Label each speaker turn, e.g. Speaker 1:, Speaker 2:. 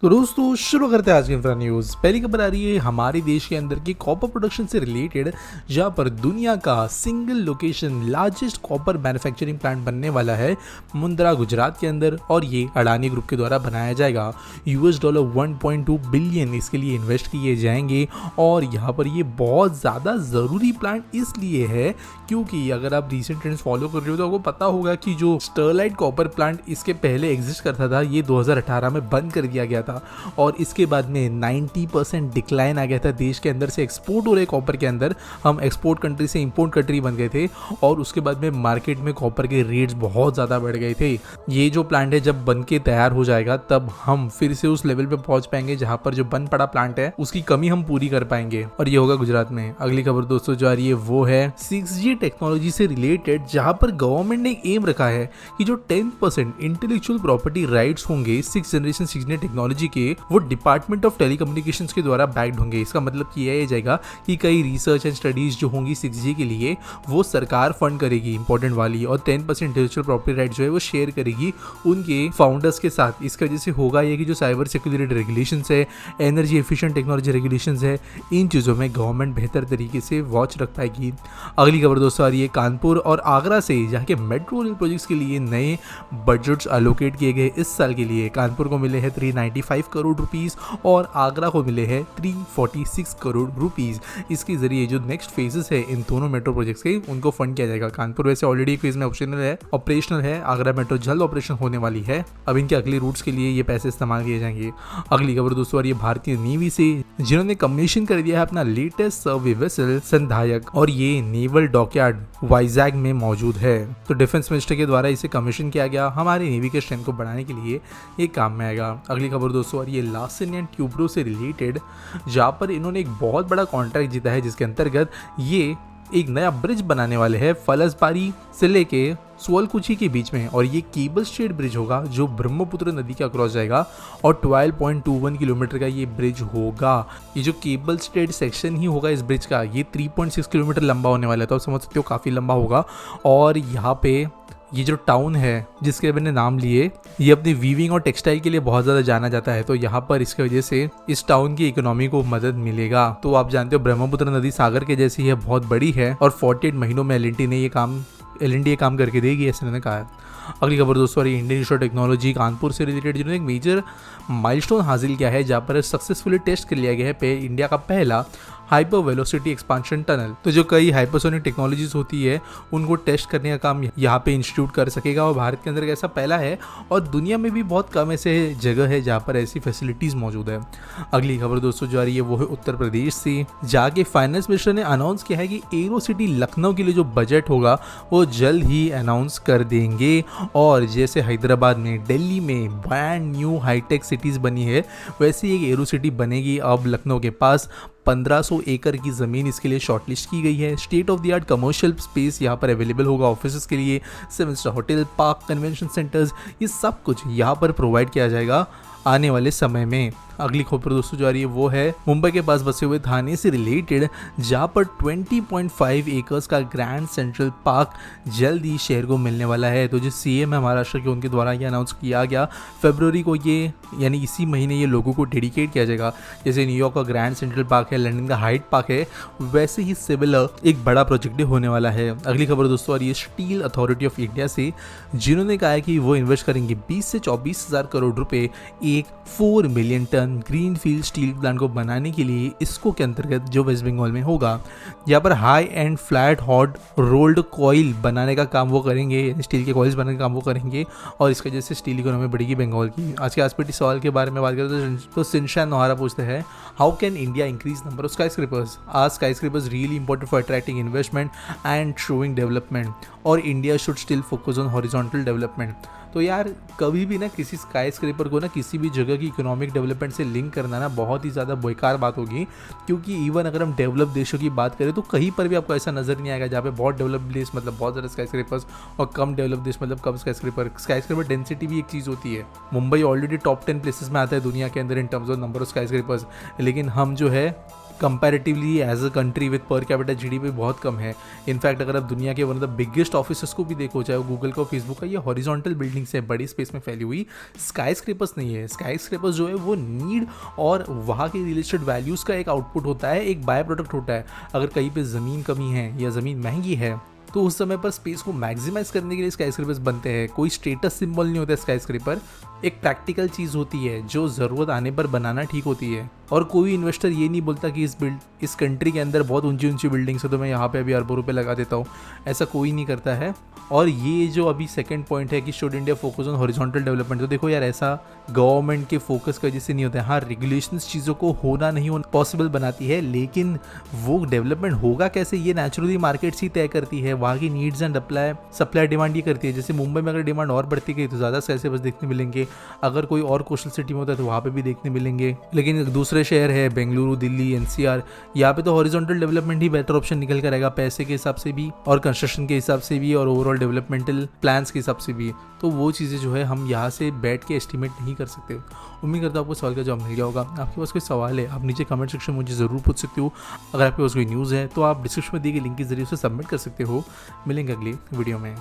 Speaker 1: तो दोस्तों शुरू करते हैं आज की इंफ्रा न्यूज़। पहली खबर आ रही है हमारे देश के अंदर की कॉपर प्रोडक्शन से रिलेटेड, जहां पर दुनिया का single location largest copper manufacturing plant बनने वाला है मुंद्रा गुजरात के अंदर, और ये अडानी ग्रुप के द्वारा बनाया जाएगा। $1.2 बिलियन इसके लिए इन्वेस्ट किए जाएंगे। और यहाँ पर ये बहुत ज़्यादा ज़रूरी प्लांट इसलिए है क्योंकि अगर आप रिसेंट ट्रेंड्स फॉलो कर रहे हो तो आपको पता होगा कि जो स्टरलाइट कॉपर प्लांट इसके पहले एग्जिस्ट करता था, ये 2018 में बंद कर दिया गया था। और इसके बाद में 90% डिक्लाइन आ गया था देश के अंदर से एक्सपोर्ट हो रहे कॉपर के अंदर। हम एक्सपोर्ट कंट्री से इंपोर्ट कंट्री बन गए थे और उसके बाद में मार्केट में कॉपर के रेट्स बहुत ज़्यादा बढ़ गए थे। ये जो प्लांट है जब बन के तैयार हो जाएगा तब हम फिर से उस लेवल पे पहुंच पाएंगे जहां पर जो बन पड़ा प्लांट है उसकी कमी हम पूरी कर पाएंगे, और ये होगा गुजरात में। अगली खबर दोस्तों जो आ रही है वो है 6G टेक्नोलॉजी से रिलेटेड, जहां पर गवर्नमेंट ने एम रखा है कि जो 10% इंटेलेक्चुअल प्रॉपर्टी राइट्स होंगे 6th जनरेशन 6G टेक्नोलॉजी के, वो डिपार्टमेंट ऑफ टेलीकम्युनिकेशंस के द्वारा बैक्ड होंगे। इसका मतलब किया जाएगा कि कई रिसर्च एंड स्टडीज जो होंगी 6G के लिए वो सरकार फंड करेगी इंपॉर्टेंट वाली, और 10% इंटेलेक्चुअल प्रॉपर्टी राइट जो है वो शेयर करेगी उनके फाउंडर्स के साथ। इसकी वजह से होगा ये कि जो साइबर सिक्योरिटी रेगुलेशंस है, एनर्जी एफिशिएंट टेक्नोलॉजी रेगुलेशंस है, इन चीज़ों में गवर्नमेंट बेहतर तरीके से वॉच रख पाएगी। अगली खबर दोस्तों आ रही है कानपुर और आगरा से, जहाँ के मेट्रो रेल प्रोजेक्ट्स के लिए नए बजट्स एलोकेट किए गए। इस साल के लिए कानपुर को मिले हैं 395 करोड़ रुपीस और आगरा को मिले हैं 346 करोड़ रुपीस। इसके जरिए जो नेक्स्ट फेजेस है इन दोनों मेट्रो प्रोजेक्ट्स के, उनको फंड किया जाएगा। कानपुर वैसे ऑलरेडी फेज में ऑपरेशनल है। आगरा मेट्रो जल्द ऑपरेशन होने वाली है। अब इनके अगले रूट्स के लिए ये पैसे इस्तेमाल किए जाएंगे। अगली खबर दोस्तों आ रही है भारतीय नेवी से, जिन्होंने कमीशन कर दिया है अपना लेटेस्ट सर्वे वेसल संधायक, और ये नेवल डॉकयार्ड वाइजैग में मौजूद है। तो डिफेंस मिनिस्टर के द्वारा इसे कमीशन किया गया, हमारे नेवी के स्ट्रेंथ को बढ़ाने के लिए ये काम में आएगा। अगली खबर दोस्तों आ रही है लार्सन एंड ट्यूब्रो से रिलेटेड, जहाँ पर इन्होंने एक बहुत बड़ा कॉन्ट्रैक्ट जीता है जिसके अंतर्गत ये एक नया ब्रिज बनाने वाले हैं फलसबारी से लेके सुअलकुची के बीच में, और ये केबल स्ट्रेट ब्रिज होगा जो ब्रह्मपुत्र नदी का क्रॉस जाएगा, और 12.21 किलोमीटर का ये ब्रिज होगा। ये जो केबल स्ट्रेट सेक्शन ही होगा इस ब्रिज का, ये 3.6 किलोमीटर लंबा होने वाला है, तो आप समझ सकते हो काफ़ी लंबा होगा। और यहाँ पे ये जो टाउन है जिसके मैंने नाम लिए, ये अपनी वीविंग और टेक्सटाइल के लिए बहुत ज़्यादा जाना जाता है, तो यहाँ पर इसकी वजह से इस टाउन की इकोनॉमी को मदद मिलेगा। तो आप जानते हो ब्रह्मपुत्र नदी सागर के जैसी है, बहुत बड़ी है, और 48 महीनों में एल एन टी ये काम करके देगी, ऐसे मैंने कहा है। अगली खबर दोस्तों Indian institute of technology Kanpur से रिलेटेड, जिन्होंने एक मेजर माइलस्टोन हासिल किया है, जहाँ पर सक्सेसफुली टेस्ट कर लिया गया है इंडिया का पहला हाइपर वेलोसिटी एक्सपांशन टनल। तो जो कई हाइपरसोनिक टेक्नोलॉजीज होती है उनको टेस्ट करने का काम यहाँ पे इंस्टीट्यूट कर सकेगा, और भारत के अंदर ऐसा पहला है, और दुनिया में भी बहुत कम ऐसे जगह है जहाँ पर ऐसी फैसिलिटीज़ मौजूद है। अगली खबर दोस्तों जो आ रही है वो है उत्तर प्रदेश से, जहाँ के फाइनेंस मिनिस्टर ने अनाउंस किया है कि एरो सिटी लखनऊ के लिए जो बजट होगा वो जल्द ही अनाउंस कर देंगे। और जैसे हैदराबाद में, दिल्ली में ब्रांड न्यू हाईटेक सिटीज़ बनी है, वैसे ही एक एरो सिटी बनेगी अब लखनऊ के पास। 1500 एकड़ की ज़मीन इसके लिए शॉर्टलिस्ट की गई है। State of the art commercial space यहाँ पर अवेलेबल होगा ऑफिस के लिए, 7 star hotel, park, convention centres, ये सब कुछ यहाँ पर प्रोवाइड किया जाएगा आने वाले समय में। अगली खबर दोस्तों जो आ रही है वो है मुंबई के पास बसे हुए थाने से रिलेटेड, जहाँ पर 20.5 एकर्स का ग्रैंड सेंट्रल पार्क जल्द ही शहर को मिलने वाला है। तो जो सीएम है महाराष्ट्र के, उनके द्वारा ये अनाउंस किया गया फरवरी को, ये यानी इसी महीने ये लोगों को डेडिकेट किया जाएगा। जैसे न्यूयॉर्क का ग्रैंड सेंट्रल पार्क है, लंदन का हाइट पार्क है, वैसे ही सिमिलर एक बड़ा प्रोजेक्ट होने वाला है। अगली खबर दोस्तों आ रही है स्टील अथॉरिटी ऑफ इंडिया से, जिन्होंने कहा है कि वो इन्वेस्ट करेंगे 20 से 24 हज़ार करोड़ रुपए एक 4 million ton green field steel plant को बनाने के लिए, इसको के अंतर्गत जो वेस्ट बंगाल में होगा। यहाँ पर high and flat hot rolled coil बनाने का काम वो करेंगे, स्टील के कॉइल्स बनाने का काम वो करेंगे, और इसकी वजह से स्टील इकोनॉमी बढ़ेगी बंगाल की। आज के आसपेटी सवाल के बारे में बात करें तो सिंशान नोहारा पूछते हैं, how can India increase number of skyscrapers? Are skyscrapers really important for attracting investment and showing development, और India should still focus on horizontal development? तो यार कभी भी ना किसी स्काई स्क्रेपर को ना किसी भी जगह की इकोनॉमिक डेवलपमेंट से लिंक करना ना बहुत ही ज़्यादा बेकार बात होगी, क्योंकि इवन अगर हम डेवलप देशों की बात करें तो कहीं पर भी आपको ऐसा नज़र नहीं आएगा जहाँ पे बहुत डेवलप देश मतलब बहुत ज़्यादा स्काई स्क्रेपर्स, और कम डेवलप देश मतलब कम skyscraper. Skyscraper density भी एक चीज़ होती है। मुंबई ऑलरेडी टॉप 10 प्लेसेस में आता है दुनिया के अंदर in terms of number of skyscrapers, लेकिन हम जो है comparatively as a country with per capita GDP बहुत कम है। इनफैक्ट अगर आप दुनिया के one of the biggest offices को भी देखो, चाहे वो गूगल का, फेसबुक का, ये हॉरिजॉन्टल बिल्डिंग्स है, बड़ी स्पेस में फैली हुई, स्काई स्क्रेपर्स नहीं है। स्काई स्क्रेपर्स जो है वो नीड और वहाँ के रियल एस्टेट वैल्यूज़ का एक आउटपुट होता है, एक बाय प्रोडक्ट होता है। अगर कहीं पे ज़मीन कमी है या ज़मीन महंगी है तो उस समय पर स्पेस को मैक्सिमाइज करने के लिए स्काई स्क्रेपर्स बनते हैं। कोई स्टेटस सिंबल नहीं होता है स्काई स्क्रेपर, एक प्रैक्टिकल चीज़ होती है जो ज़रूरत आने पर बनाना ठीक होती है। और कोई इन्वेस्टर ये नहीं बोलता कि इस कंट्री के अंदर बहुत ऊंची ऊंची बिल्डिंग्स है तो मैं यहाँ पे अभी अरबों रुपए लगा देता हूँ, ऐसा कोई नहीं करता है। और ये जो अभी सेकंड पॉइंट है कि should India focus on horizontal development, तो देखो यार ऐसा गवर्नमेंट के फोकस की वजह से नहीं होता है। हाँ, रेगुलेशंस चीज़ों को होना नहीं होना पॉसिबल बनाती है, लेकिन वो डेवलपमेंट होगा कैसे ये नेचुरली मार्केट्स ही तय करती है। वहाँ की नीड्स एंड सप्लाई डिमांड ये करती है। जैसे मुंबई में अगर डिमांड और बढ़ती गई तो ज़्यादा स्काई बस देखने मिलेंगे, अगर कोई और कोस्टल सिटी में होता है तो वहाँ पे भी देखने मिलेंगे। लेकिन दूसरे शहर है बेंगलुरु, दिल्ली, एनसीआर, यहाँ पे तो हॉरिजॉन्टल डेवलपमेंट ही बेटर ऑप्शन निकल कर आएगा, पैसे के हिसाब से भी और कंस्ट्रक्शन के हिसाब से भी और ओवरऑल डेवलपमेंटल प्लान्स के हिसाब से भी। तो वो चीज़ें जो है हम यहाँ से बैठ के एस्टिमेट नहीं कर सकते। उम्मीद करता हूँ आपको सवाल का जवाब मिल गया होगा। आपके पास कोई सवाल है आप नीचे कमेंट सेक्शन में मुझे ज़रूर पूछ सकते हो। अगर आपके पास कोई न्यूज़ है तो आप डिस्क्रिप्शन में दी गई लिंक के जरिए उसे सबमिट कर सकते हो। मिलेंगे अगली वीडियो में।